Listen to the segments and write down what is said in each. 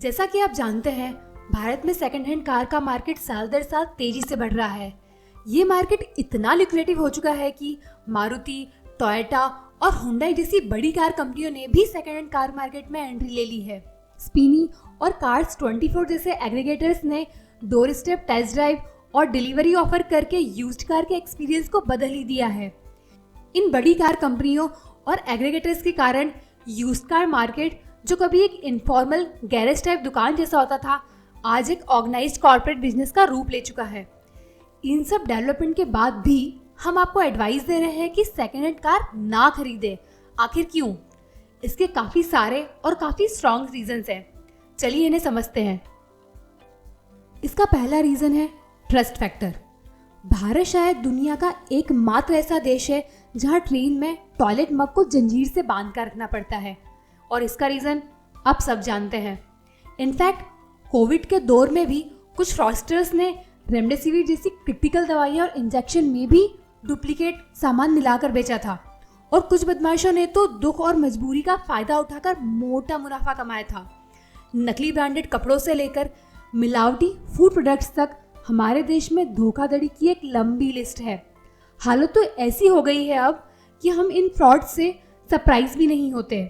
जैसा कि आप जानते हैं, भारत में सेकंड हैंड कार का मार्केट साल दर साल तेजी से बढ़ रहा है। ये मार्केट इतना ल्यूक्रेटिव हो चुका है कि मारुति, टोयोटा और हुंडई जैसी बड़ी कार कंपनियों ने भी सेकंड हैंड कार मार्केट में एंट्री ले ली है। स्पिनी और कार्स 24 जैसे एग्रीगेटर्स ने डोर स्टेप टेस्ट ड्राइव और डिलीवरी ऑफर करके यूज्ड कार के एक्सपीरियंस को बदल ही दिया है। इन बड़ी कार कंपनियों और एग्रीगेटर्स के कारण यूज्ड कार मार्केट, जो कभी एक इनफॉर्मल गैरेज टाइप दुकान जैसा होता था, आज एक ऑर्गेनाइज्ड कॉर्पोरेट बिजनेस का रूप ले चुका है। इन सब डेवलपमेंट के बाद भी हम आपको एडवाइस दे रहे हैं कि सेकेंड हैंड कार ना खरीदें। आखिर क्यों? इसके काफी सारे और काफी स्ट्रॉन्ग रीजंस हैं। चलिए इन्हें समझते हैं। इसका पहला रीजन है ट्रस्ट फैक्टर। भारत शायद दुनिया का एकमात्र ऐसा देश है जहां ट्रेन में टॉयलेट मग को जंजीर से बांध कर रखना पड़ता है, और इसका रीजन आप सब जानते हैं। इनफैक्ट कोविड के दौर में भी कुछ फ्रॉडस्टर्स ने रेमडेसिविर जैसी क्रिटिकल दवाइयां और इंजेक्शन में भी डुप्लीकेट सामान मिलाकर बेचा था, और कुछ बदमाशों ने तो दुख और मजबूरी का फायदा उठाकर मोटा मुनाफा कमाया था। नकली ब्रांडेड कपड़ों से लेकर मिलावटी फूड प्रोडक्ट्स तक हमारे देश में धोखाधड़ी की एक लंबी लिस्ट है। हालत तो ऐसी हो गई है अब कि हम इन फ्रॉड से सरप्राइज भी नहीं होते।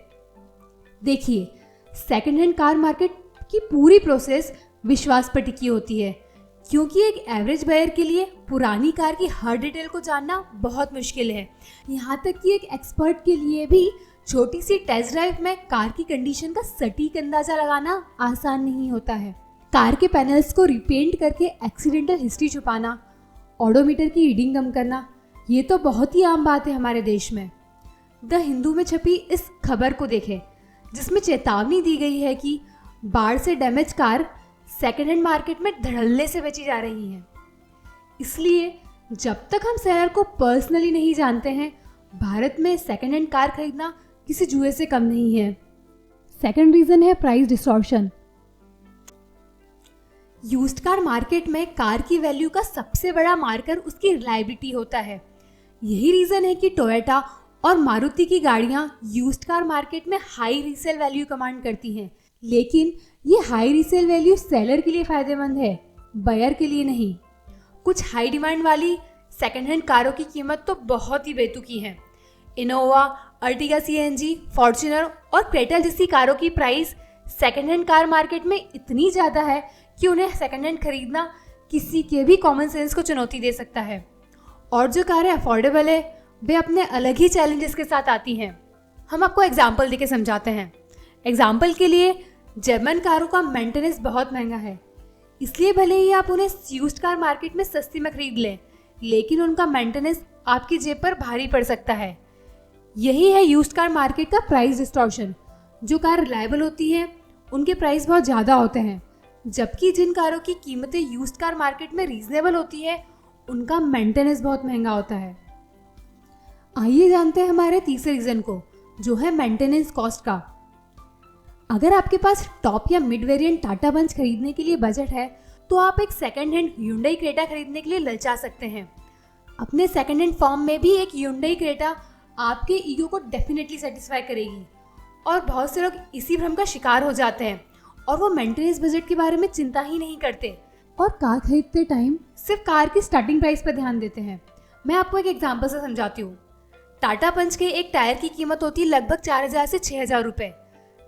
देखिए, सेकंड हैंड कार मार्केट की पूरी प्रोसेस विश्वास पर टिकी होती है, क्योंकि एक एवरेज बायर के लिए पुरानी कार की हर डिटेल को जानना बहुत मुश्किल है। यहाँ तक कि एक एक्सपर्ट के लिए भी छोटी सी टेस्ट ड्राइव में कार की कंडीशन का सटीक अंदाजा लगाना आसान नहीं होता है। कार के पैनल्स को रिपेंट करके एक्सीडेंटल हिस्ट्री छुपाना, ऑडोमीटर की रीडिंग कम करना, ये तो बहुत ही आम बात है हमारे देश में। द हिंदू में छपी इस खबर को देखें, जिसमें चेतावनी दी गई है कि बाढ़ से damage car second hand market में धड़ल्ले से बेची जा रही हैं। इसलिए जब तक हम सेलर को पर्सनली नहीं जानते हैं, भारत में सेकेंड हैंड कार खरीदना किसी जुए से कम नहीं है। सेकेंड रीजन है price distortion. Used car market में कार की वैल्यू का सबसे बड़ा मार्कर उसकी रिलायबिलिटी होता है। यही रीजन है कि टोयोटा और मारुति की गाड़ियां यूज्ड कार मार्केट में हाई रीसेल वैल्यू कमांड करती हैं, लेकिन ये हाई रीसेल वैल्यू सेलर के लिए फायदेमंद है, बायर के लिए नहीं। कुछ हाई डिमांड वाली सेकेंड हैंड कारों की कीमत तो बहुत ही बेतुकी है। इनोवा, अर्टिगा सीएनजी, फॉर्च्यूनर और क्रेटा जैसी कारों की price second hand car market में इतनी ज़्यादा है कि उन्हें सेकेंड हैंड खरीदना किसी के भी कॉमन सेंस को चुनौती दे सकता है। और जो कारें अफोर्डेबल है, वे अपने अलग ही चैलेंजेस के साथ आती हैं। हम आपको एग्जाम्पल देके समझाते हैं। एग्जाम्पल के लिए, जर्मन कारों का मेंटेनेंस बहुत महंगा है, इसलिए भले ही आप उन्हें यूज्ड कार मार्केट में सस्ती में खरीद लें, लेकिन उनका मेंटेनेंस आपकी जेब पर भारी पड़ सकता है। यही है यूज्ड कार मार्केट का प्राइस डिस्टॉर्शन। जो कार रिलायबल होती है उनके प्राइस बहुत ज़्यादा होते हैं, जबकि जिन कारों की कीमतें यूज्ड कार मार्केट में रीजनेबल होती है उनका मेंटेनेंस बहुत महंगा होता है। आइए जानते हैं हमारे तीसरे रीजन को, जो है मेंटेनेंस कॉस्ट का। अगर आपके पास टॉप या मिड वेरिएंट टाटा पंच खरीदने के लिए बजट है, तो आप एक सेकंड हैंड Hyundai क्रेटा खरीदने के लिए ललचा सकते हैं। अपने सेकंड हैंड फॉर्म में भी एक Hyundai क्रेटा आपके ईगो को डेफिनेटली सेटिस्फाई करेगी, और बहुत से लोग इसी भ्रम का शिकार हो जाते हैं और वो मेंटेनेंस बजट के बारे में चिंता ही नहीं करते और कार खरीदते टाइम सिर्फ कार की स्टार्टिंग प्राइस पर ध्यान देते हैं। मैं आपको एक एग्जांपल से समझाती हूँ। टाटा पंच के एक टायर की कीमत होती है लगभग 4000 से 6000 रुपये,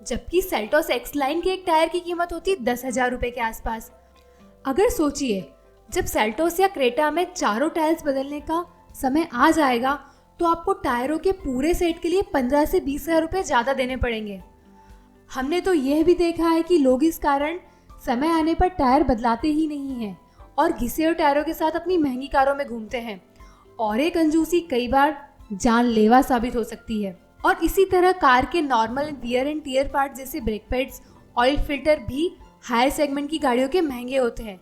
जबकि सेल्टोस एक्स लाइन के एक टायर की कीमत होती है 10,000 रुपये के आसपास। अगर सोचिए, जब सेल्टोस या क्रेटा में चारों टायर्स बदलने का समय आ जाएगा, तो आपको टायरों के पूरे सेट के लिए 15 से 20,000 रुपये ज़्यादा देने पड़ेंगे। हमने तो यह भी देखा है कि लोग इस कारण समय आने पर टायर बदलाते ही नहीं हैं और घिसे हुए टायरों के साथ अपनी महंगी कारों में घूमते हैं, और ये कंजूसी कई बार जानलेवा साबित हो सकती है। और इसी तरह कार के normal wear and tear part जैसे ब्रेक पैड्स, ऑयल फिल्टर भी हायर सेगमेंट की गाड़ियों के महंगे होते हैं,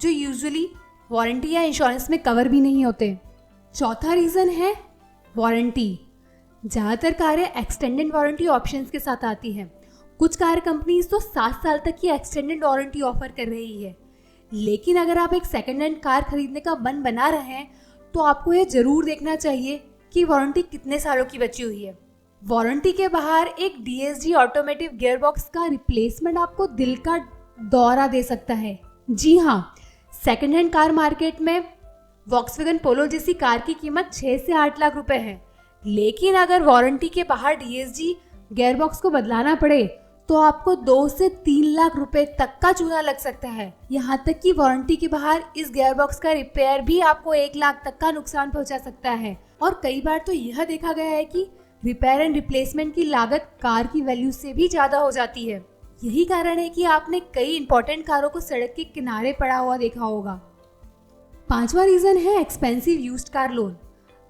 जो यूजुअली वारंटी या इंश्योरेंस में कवर भी नहीं होते। चौथा रीज़न है वारंटी। ज़्यादातर कारें एक्सटेंडेड वारंटी ऑप्शंस के साथ आती हैं। कुछ कार कंपनीज तो 7 साल तक की एक्सटेंडेड वारंटी ऑफर कर रही है, लेकिन अगर आप एक सेकेंड हैंड कार खरीदने का मन बना रहे हैं, तो आपको यह जरूर देखना चाहिए कि वारंटी कितने सालों की बची हुई है। वारंटी के बाहर एक DSG ऑटोमेटिव गियरबॉक्स का रिप्लेसमेंट आपको दिल का दौरा दे सकता है। जी हाँ, सेकंड हैंड कार मार्केट में वॉक्सवैगन पोलो जैसी कार की कीमत 6 से 8 लाख रुपए है, लेकिन अगर वारंटी के बाहर DSG गियरबॉक्स को बदलाना पड़े तो आपको 2 से 3 लाख रुपए तक का चूना लग सकता है। यहाँ तक कि वारंटी के बाहर इस गियरबॉक्स का रिपेयर भी आपको 1 लाख तक का नुकसान पहुंचा सकता है। और कई बार तो यह देखा गया है कि रिपेयर एंड रिप्लेसमेंट की लागत कार की वैल्यू से भी ज्यादा हो जाती है। यही कारण है कि आपने कई इंपॉर्टेंट कारों को सड़क के किनारे पड़ा हुआ देखा होगा। 5वां रीजन है एक्सपेंसिव यूज्ड कार लोन।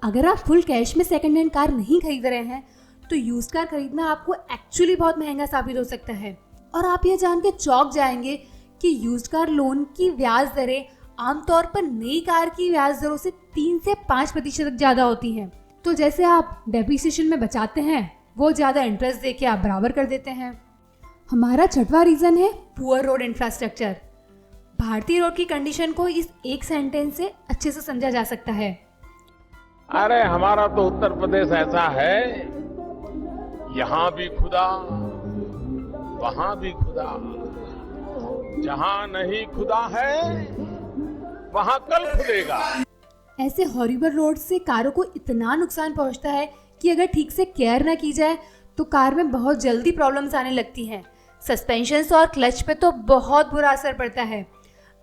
अगर आप फुल कैश में सेकंड हैंड कार नहीं खरीद रहे हैं तो यूज्ड कार खरीदना आपको एक्चुअली बहुत महंगा साबित हो सकता है। और आप यह जान के चौंक जाएंगे कि यूज्ड कार लोन की ब्याज दरें आमतौर पर नई कार की ब्याज दरों से 3 से 5% तक ज्यादा होती हैं। तो जैसे आप डेप्रिसिएशन में बचाते हैं, वो ज्यादा इंटरेस्ट देके आप बराबर कर देते हैं। हमारा 6वां रीजन है पुअर रोड इंफ्रास्ट्रक्चर। भारतीय रोड की कंडीशन को इस एक सेंटेंस से अच्छे से समझा जा सकता है। अरे हमारा तो उत्तर प्रदेश ऐसा है, यहाँ भी खुदा वहाँ भी खुदा, जहाँ नहीं खुदा है वहाँ कल खुदेगा। ऐसे हॉरिबल रोड से कारों को इतना नुकसान पहुंचता है कि अगर ठीक से केयर ना की जाए तो कार में बहुत जल्दी प्रॉब्लम्स आने लगती हैं। सस्पेंशंस और क्लच पे तो बहुत बुरा असर पड़ता है।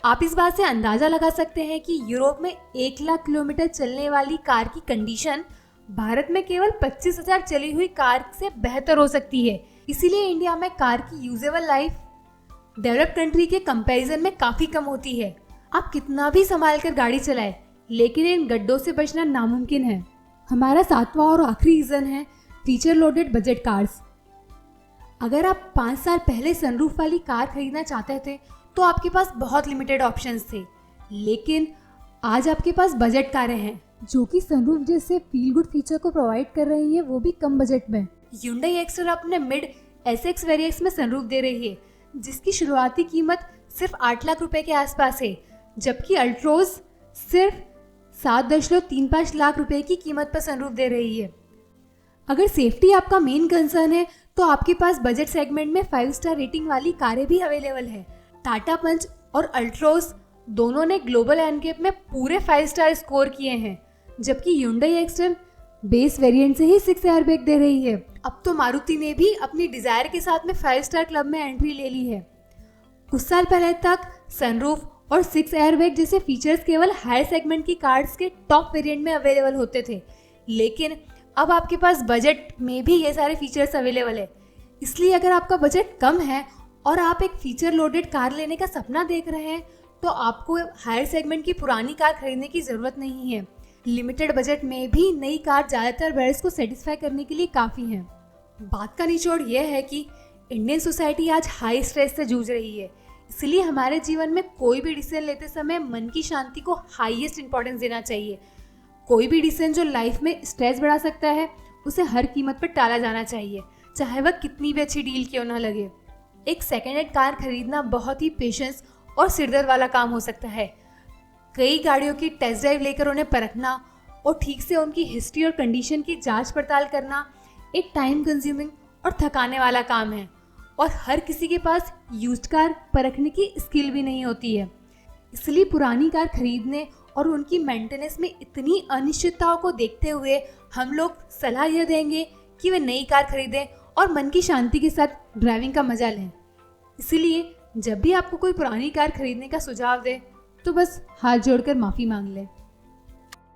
आप इस बात से अंदाजा लगा सकते हैं कि यूरोप में 1 लाख किलोमीटर चलने वाली कार की कंडीशन भारत में केवल 25,000 चली हुई कार से बेहतर हो सकती है। इसीलिए इंडिया में कार की यूजेबल लाइफ डेवलप्ड कंट्री के कंपैरिजन में काफी कम होती है। आप कितना भी संभाल कर गाड़ी चलाएं, लेकिन इन गड्ढों से बचना नामुमकिन है। हमारा 7वां और आखिरी रीजन है फीचर लोडेड बजट कार्स। अगर आप 5 साल पहले सनरूफ वाली कार खरीदना चाहते थे तो आपके पास बहुत लिमिटेड ऑप्शंस थे, लेकिन आज आपके पास बजट कारें हैं जो कि सनरूफ जैसे फील गुड फीचर को प्रोवाइड कर रही है, वो भी कम बजट में। Hyundai Excel अपने मिड SX वेरिएंट्स में सनरूफ दे रही है, जिसकी शुरुआती कीमत सिर्फ 8 लाख रुपए के आसपास है, जबकि अल्ट्रोज सिर्फ 7.35 लाख रुपए की कीमत पर सनरूफ दे रही है। अगर सेफ्टी आपका मेन कंसर्न है तो आपके पास बजट सेगमेंट में 5 स्टार रेटिंग वाली कारें भी अवेलेबल है। टाटा पंच और अल्ट्रोज दोनों ने ग्लोबल एनकेप में पूरे 5 स्टार स्कोर किए हैं, जबकि Hyundai Excel बेस वेरिएंट से ही 6 एयरबैग दे रही है। अब तो मारुति ने भी अपनी डिजायर के साथ में 5 स्टार क्लब में एंट्री ले ली है। कुछ साल पहले तक सनरूफ और 6 एयरबैग जैसे फीचर्स केवल हायर सेगमेंट की कार्स के टॉप वेरिएंट में अवेलेबल होते थे, लेकिन अब आपके पास बजट में भी ये सारे फीचर्स अवेलेबल है। इसलिए अगर आपका बजट कम है और आप एक फीचर लोडेड कार लेने का सपना देख रहे हैं तो आपको हायर सेगमेंट की पुरानी कार खरीदने की ज़रूरत नहीं है। लिमिटेड बजट में भी नई कार ज़्यादातर बायर्स को सेटिस्फाई करने के लिए काफ़ी है। बात का निचोड़ यह है कि इंडियन सोसाइटी आज हाई स्ट्रेस से जूझ रही है, इसलिए हमारे जीवन में कोई भी डिसीजन लेते समय मन की शांति को हाईएस्ट इंपॉर्टेंस देना चाहिए। कोई भी डिसीजन जो लाइफ में स्ट्रेस बढ़ा सकता है उसे हर कीमत पर टाला जाना चाहिए, चाहे वह कितनी भी अच्छी डील क्यों ना लगे। एक सेकेंड हैंड कार खरीदना बहुत ही पेशेंस और सिरदर्द वाला काम हो सकता है। कई गाड़ियों की टेस्ट ड्राइव लेकर उन्हें परखना और ठीक से उनकी हिस्ट्री और कंडीशन की जांच पड़ताल करना एक टाइम कंज्यूमिंग और थकाने वाला काम है, और हर किसी के पास यूज्ड कार परखने की स्किल भी नहीं होती है। इसलिए पुरानी कार खरीदने और उनकी मेंटेनेंस में इतनी अनिश्चितताओं को देखते हुए हम लोग सलाह यह देंगे कि वे नई कार खरीदें और मन की शांति के साथ ड्राइविंग का मजा लें। इसीलिए जब भी आपको कोई पुरानी कार खरीदने का सुझाव दे तो बस हाथ जोड़कर माफ़ी मांग लें।